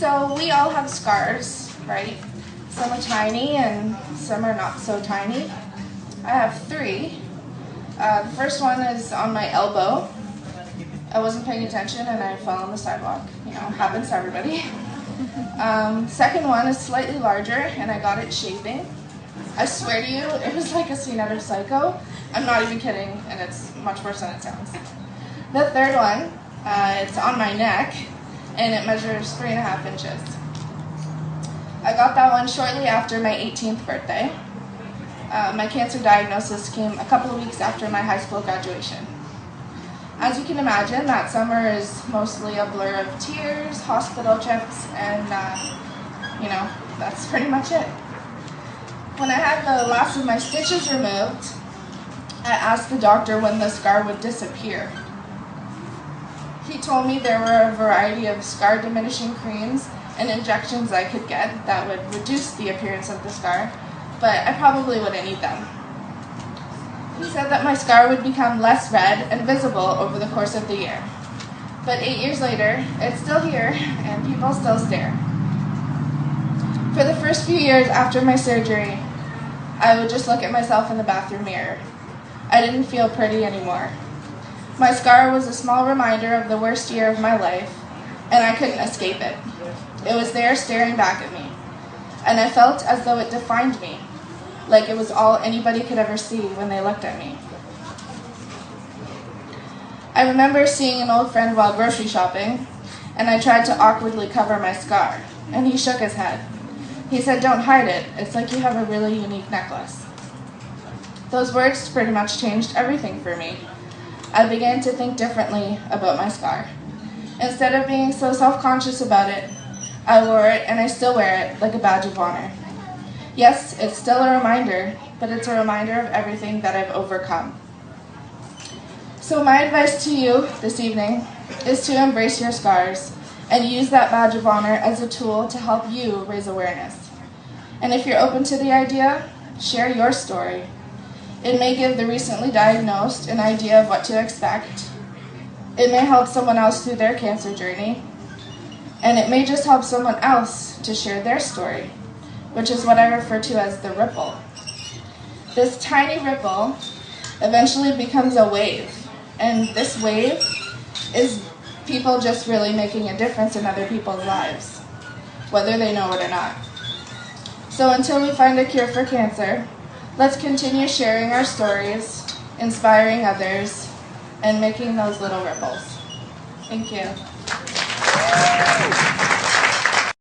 So we all have scars, right? Some are tiny and some are not so tiny. I have 3. The first one is on my elbow. I wasn't paying attention and I fell on the sidewalk. You know, happens to everybody. Second one is slightly larger and I got it shaving. I swear to you, it was like a scene out of Psycho. I'm not even kidding, and it's much worse than it sounds. The third one, it's on my neck, and it measures 3.5 inches. I got that one shortly after my 18th birthday. My cancer diagnosis came a couple of weeks after my high school graduation. As you can imagine, that summer is mostly a blur of tears, hospital trips, and that's pretty much it. When I had the last of my stitches removed, I asked the doctor when the scar would disappear. He told me there were a variety of scar diminishing creams and injections I could get that would reduce the appearance of the scar, but I probably wouldn't need them. He said that my scar would become less red and visible over the course of the year. But 8 years later, it's still here and people still stare. For the first few years after my surgery, I would just look at myself in the bathroom mirror. I didn't feel pretty anymore. My scar was a small reminder of the worst year of my life, and I couldn't escape it. It was there staring back at me, and I felt as though it defined me, like it was all anybody could ever see when they looked at me. I remember seeing an old friend while grocery shopping, and I tried to awkwardly cover my scar, and he shook his head. He said, "Don't hide it. It's like you have a really unique necklace." Those words pretty much changed everything for me. I began to think differently about my scar. Instead of being so self-conscious about it, I wore it, and I still wear it, like a badge of honor. Yes, it's still a reminder, but it's a reminder of everything that I've overcome. So my advice to you this evening is to embrace your scars and use that badge of honor as a tool to help you raise awareness. And if you're open to the idea, share your story. It may give the recently diagnosed an idea of what to expect. It may help someone else through their cancer journey. And it may just help someone else to share their story, which is what I refer to as the ripple. This tiny ripple eventually becomes a wave, and this wave is people just really making a difference in other people's lives, whether they know it or not. So until we find a cure for cancer, let's continue sharing our stories, inspiring others, and making those little ripples. Thank you.